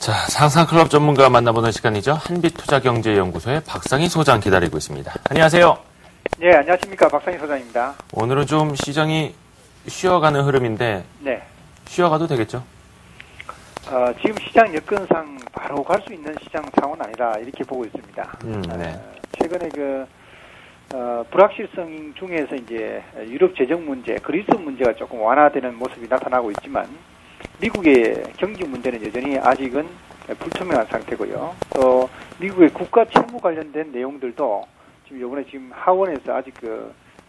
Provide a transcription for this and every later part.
자, 상상클럽 전문가 만나보는 시간이죠. 한빛투자경제연구소의 박상희 소장 기다리고 있습니다. 안녕하세요. 네, 안녕하십니까. 박상희 소장입니다. 오늘은 좀 시장이 쉬어가는 흐름인데 네. 쉬어가도 되겠죠? 지금 시장 여건상 바로 갈 수 있는 시장 상황은 아니다. 이렇게 보고 있습니다. 네. 최근에 불확실성 중에서 이제 유럽 재정 문제, 그리스 문제가 조금 완화되는 모습이 나타나고 있지만 미국의 경기 문제는 여전히 아직은 불투명한 상태고요. 또 미국의 국가 채무 관련된 내용들도 이번에 하원에서 아직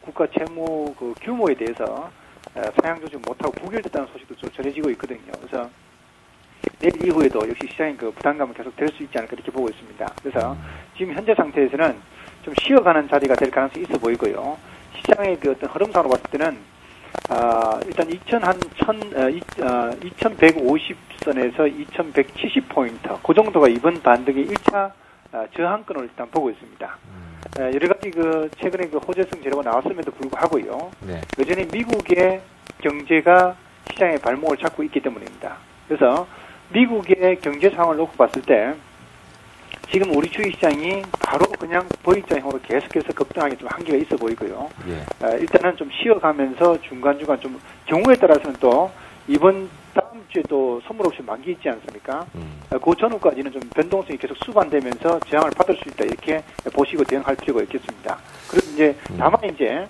국가 채무 규모에 대해서 상향 조정 못하고 부결됐다는 소식도 좀 전해지고 있거든요. 그래서 내일 이후에도 역시 시장의 부담감은 계속 될 수 있지 않을까 이렇게 보고 있습니다. 그래서 지금 현재 상태에서는 좀 쉬어가는 자리가 될 가능성이 있어 보이고요. 시장의 어떤 흐름상으로 봤을 때는 일단 2150선에서 2170포인트 그 정도가 이번 반등의 1차 저항권을 일단 보고 있습니다. 여러 가지 최근에 호재성 재료가 나왔음에도 불구하고요. 네. 여전히 미국의 경제가 시장의 발목을 잡고 있기 때문입니다. 그래서 미국의 경제 상황을 놓고 봤을 때 지금 우리 주식시장이 바로 그냥 V자형으로 계속해서 급등하기 좀 한계가 있어 보이고요. 예. 일단은 좀 쉬어가면서 중간중간 좀 경우에 따라서는 또 다음 주에 또 선물 옵션 만기 있지 않습니까? 그 전후까지는 좀 변동성이 계속 수반되면서 저항을 받을 수 있다 이렇게 보시고 대응할 필요가 있겠습니다. 그리고 이제 다만 이제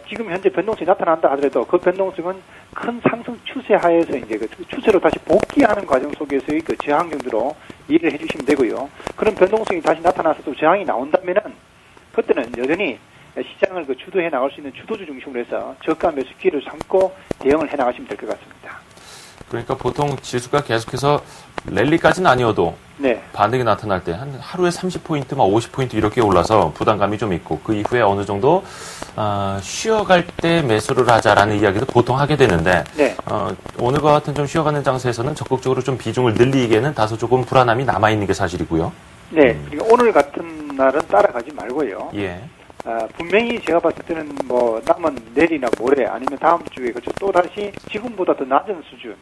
지금 현재 변동성이 나타난다 하더라도 그 변동성은 큰 상승 추세 하에서 이제 추세로 다시 복귀하는 과정 속에서의 저항 정도로 이해를 해주시면 되고요. 그런 변동성이 다시 나타나서 또 저항이 나온다면은 그때는 여전히 시장을 주도해 나갈 수 있는 주도주 중심으로 해서 저가 매수 기회를 삼고 대응을 해 나가시면 될 것 같습니다. 그러니까 보통 지수가 계속해서 랠리까지는 아니어도 네. 반등이 나타날 때 하루에 30포인트, 50포인트 이렇게 올라서 부담감이 좀 있고 그 이후에 어느 정도 쉬어갈 때 매수를 하자라는 이야기도 보통 하게 되는데 네. 오늘과 같은 좀 쉬어가는 장세에서는 적극적으로 좀 비중을 늘리기에는 다소 조금 불안함이 남아있는 게 사실이고요. 네. 그리고 오늘 같은 날은 따라가지 말고요. 예. 분명히 제가 봤을 때는 남은 내일이나 모레 아니면 다음 주에 또 다시 지금보다 더 낮은 수준,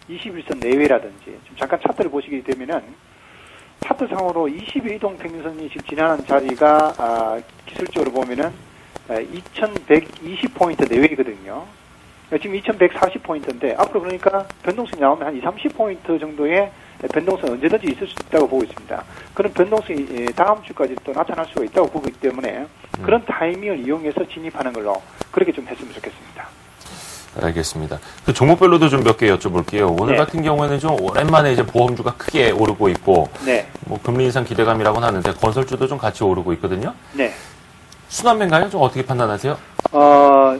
21선 내외라든지 좀 잠깐 차트를 보시게 되면은 차트상으로 20일 이동 평균선이 지금 지나는 자리가 기술적으로 보면은 2120포인트 내외거든요. 지금 2140포인트인데 앞으로 그러니까 변동성이 나오면 한 30포인트 정도의 변동성이 언제든지 있을 수 있다고 보고 있습니다. 그런 변동성이 다음 주까지 또 나타날 수가 있다고 보기 때문에 그런 타이밍을 이용해서 진입하는 걸로 그렇게 좀 했으면 좋겠습니다. 알겠습니다. 그 종목별로도 좀 몇 개 여쭤볼게요. 오늘 네. 같은 경우에는 좀 오랜만에 이제 보험주가 크게 오르고 있고, 네. 금리 인상 기대감이라고는 하는데 건설주도 좀 같이 오르고 있거든요. 네. 순환매인가요? 좀 어떻게 판단하세요?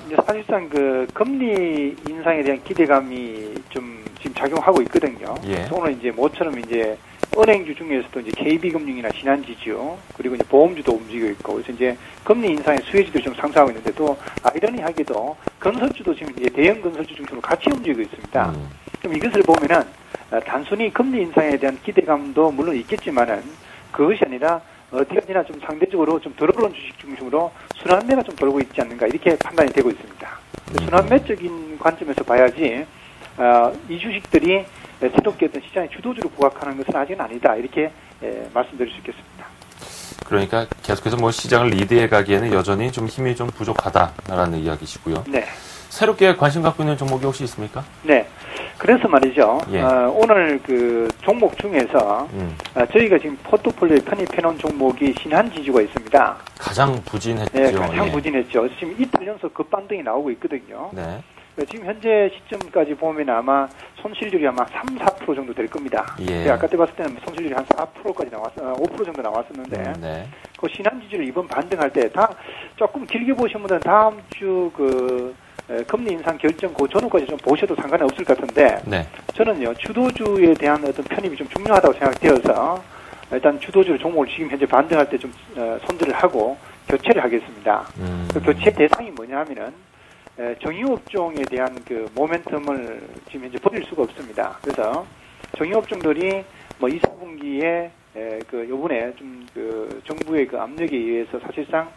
이제 사실상 금리 인상에 대한 기대감이 좀 지금 작용하고 있거든요. 예. 오늘 이제 모처럼 이제 은행주 중에서도 이제 KB금융이나 신한지주 그리고 이제 보험주도 움직이고 있고 그래서 이제 금리 인상의 수혜주도 좀 상승하고 있는데 또 아이러니하게도 건설주도 지금 이제 대형 건설주 중심으로 같이 움직이고 있습니다. 그럼 이것을 보면은 단순히 금리 인상에 대한 기대감도 물론 있겠지만은 그것이 아니라 어디까지나 좀 상대적으로 좀 덜 오른 주식 중심으로 순환매가 좀 돌고 있지 않는가 이렇게 판단이 되고 있습니다. 순환매적인 관점에서 봐야지 이 주식들이 새롭게 어떤 시장의 주도주로 부각하는 것은 아직은 아니다 이렇게 말씀드릴 수 있겠습니다. 그러니까 계속해서 시장을 리드해 가기에는 여전히 좀 힘이 좀 부족하다라는 이야기시고요. 네. 새롭게 관심 갖고 있는 종목이 혹시 있습니까? 네. 그래서 말이죠. 예. 오늘 종목 중에서 저희가 지금 포트폴리오에 편입해 놓은 종목이 신한지주가 있습니다. 가장 부진했죠. 네, 가장 예. 부진했죠. 지금 이틀 연속 급반등이 나오고 있거든요. 네. 지금 현재 시점까지 보면 아마 손실률이 아마 3-4% 정도 될 겁니다. 예. 아까 때 봤을 때는 손실률이 한 4%까지 5% 정도 나왔었는데, 네. 그 신한지주를 이번 반등할 때 조금 길게 보신 분들은 다음 주 금리 인상 결정 그 전후까지 좀 보셔도 상관이 없을 것 같은데, 네. 저는요, 주도주에 대한 어떤 편입이 좀 중요하다고 생각되어서, 일단 주도주를 종목을 지금 현재 반등할 때 좀 손질을 하고 교체를 하겠습니다. 그 교체 대상이 뭐냐 하면은, 정유업종에 대한 모멘텀을 지금 현재 버릴 수가 없습니다. 그래서 정유업종들이 2, 4분기에 요번에 좀 정부의 압력에 의해서 사실상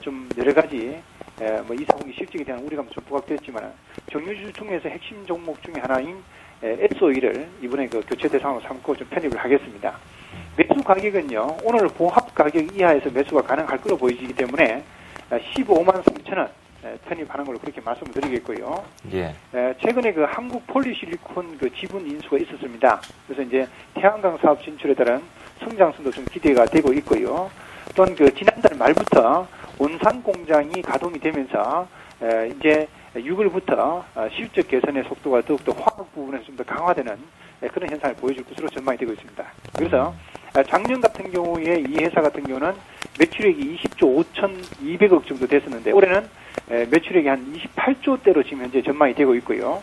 좀 여러 가지 2, 4분기 실적에 대한 우려감도 좀 부각됐지만 정유주 중에서 핵심 종목 중에 하나인 S-OI를 이번에 그 교체 대상으로 삼고 좀 편입을 하겠습니다. 매수 가격은요, 오늘 봉합 가격 이하에서 매수가 가능할 걸로 보이기 때문에 15만 3천원 편입하는 걸로 그렇게 말씀을 드리겠고요. 예. 최근에 그 한국 폴리실리콘 그 지분 인수가 있었습니다. 그래서 이제 태양광 사업 진출에 따른 성장성도 좀 기대가 되고 있고요. 또한 그 지난달 말부터 온산 공장이 가동이 되면서 이제 6월부터 실적 개선의 속도가 더욱더 화학 부분에서 좀 더 강화되는 그런 현상을 보여줄 것으로 전망이 되고 있습니다. 그래서 작년 같은 경우에 이 회사 같은 경우는 매출액이 20조 5,200억 정도 됐었는데 올해는 매출액이 한 28조대로 지금 현재 전망이 되고 있고요.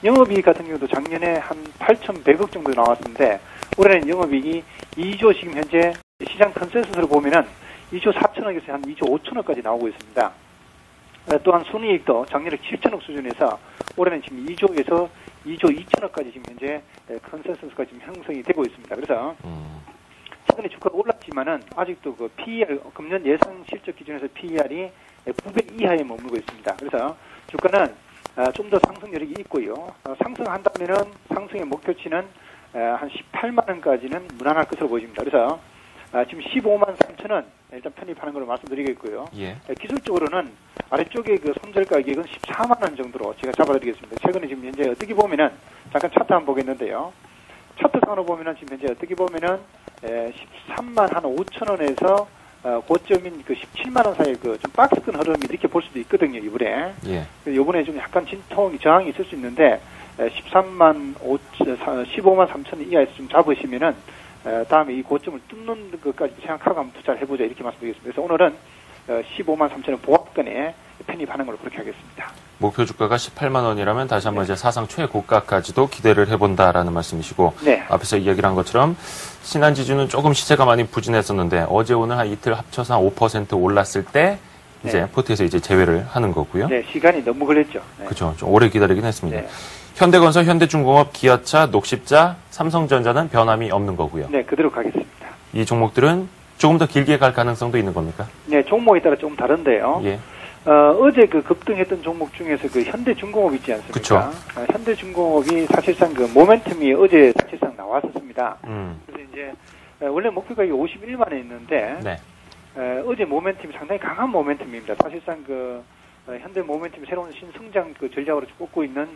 영업이익 같은 경우도 작년에 한 8,100억 정도 나왔는데 올해는 영업이익이 2조 지금 현재 시장 컨센서스로 보면은 2조 4천억에서 한 2조 5천억까지 나오고 있습니다. 또한 순이익도 작년에 7천억 수준에서 올해는 지금 2조에서 2조 2천억까지 지금 현재 컨센서스가 지금 형성이 되고 있습니다. 그래서 최근에 주가가 올랐지만은 아직도 그 PER 금년 예상 실적 기준에서 PER이 900 이하에 머물고 있습니다. 그래서 주가는 좀 더 상승 여력이 있고요. 상승한다면은 상승의 목표치는 한 18만 원까지는 무난할 것으로 보입니다. 그래서 지금 15만 3천 원 일단 편입하는 걸로 말씀드리겠고요. 예. 기술적으로는 아래쪽에 그 손절 가격은 14만 원 정도로 제가 잡아드리겠습니다. 최근에 지금 현재 어떻게 보면은 잠깐 차트 한번 보겠는데요. 차트상으로 보면은 지금 현재 어떻게 보면은 13만 한 5천 원에서 고점인 그 17만 원 사이 그 좀 박스권 흐름이 이렇게 볼 수도 있거든요, 이번에. 예. 요번에 좀 약간 진통이 저항이 있을 수 있는데 15만 3천 원 이하에서 좀 잡으시면은 다음에 이 고점을 뚫는 것까지 생각하고 한번 투자를 해보자 이렇게 말씀드리겠습니다. 그래서 오늘은 15만 3천 원 보합권에 편입하는 걸로 그렇게 하겠습니다. 목표 주가가 18만 원이라면 다시 한번 이제 사상 최고가까지도 기대를 해본다라는 말씀이시고 네. 앞에서 이야기를 한 것처럼 신한지주는 조금 시세가 많이 부진했었는데 어제 오늘 한 이틀 합쳐서 한 5% 올랐을 때 이제 네. 포트에서 이제 제외를 하는 거고요. 네, 시간이 너무 걸렸죠. 네. 그렇죠. 좀 오래 기다리긴 했습니다. 네. 현대건설, 현대중공업, 기아차, 녹십자, 삼성전자는 변함이 없는 거고요. 네, 그대로 가겠습니다. 이 종목들은 조금 더 길게 갈 가능성도 있는 겁니까? 네, 종목에 따라 조금 다른데요. 예. 어제 그 급등했던 종목 중에서 그 현대중공업 있지 않습니까? 그쵸. 현대중공업이 사실상 그 모멘텀이 어제 사실상 나왔었습니다. 그래서 이제 원래 목표가 51만 원 있는데 네. 어제 모멘텀이 상당히 강한 모멘텀입니다. 사실상 그 현대 모멘텀이 새로운 신성장 그 전략으로 꼽고 있는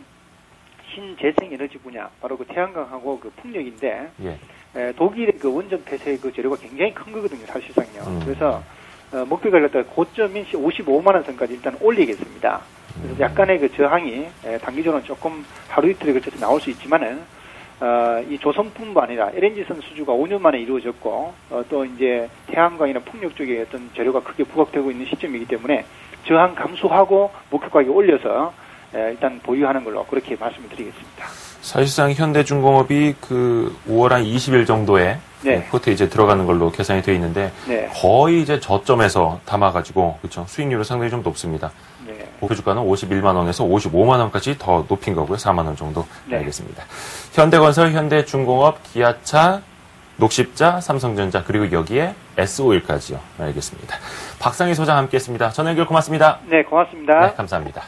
신재생 에너지 분야, 바로 그 태양광하고 그 풍력인데 예. 독일의 그 원전 폐쇄 그 재료가 굉장히 큰 거거든요, 사실상요. 그래서 목표가 갖다가 고점인 55만 원 선까지 일단 올리겠습니다. 그래서 약간의 그 저항이 단기적으로는 조금 하루 이틀에 걸쳐서 나올 수 있지만은 이 조선뿐만 아니라 LNG선 수주가 5년 만에 이루어졌고 또 이제 태양광이나 풍력 쪽에 어떤 재료가 크게 부각되고 있는 시점이기 때문에 저항 감수하고 목표 가격이 올려서 일단 보유하는 걸로 그렇게 말씀을 드리겠습니다. 사실상 현대중공업이 그 5월 한 20일 정도에 네. 포트에 이제 들어가는 걸로 계산이 되어 있는데 네. 거의 이제 저점에서 담아가지고 그렇죠. 수익률은 상당히 좀 높습니다. 네. 목표 주가는 51만 원에서 55만 원까지 더 높인 거고요. 4만 원 정도. 네. 알겠습니다. 현대건설, 현대중공업, 기아차, 녹십자, 삼성전자 그리고 여기에 S-OIL까지요. 알겠습니다. 박상희 소장 함께했습니다. 전화 연결 고맙습니다. 네, 고맙습니다. 네, 감사합니다.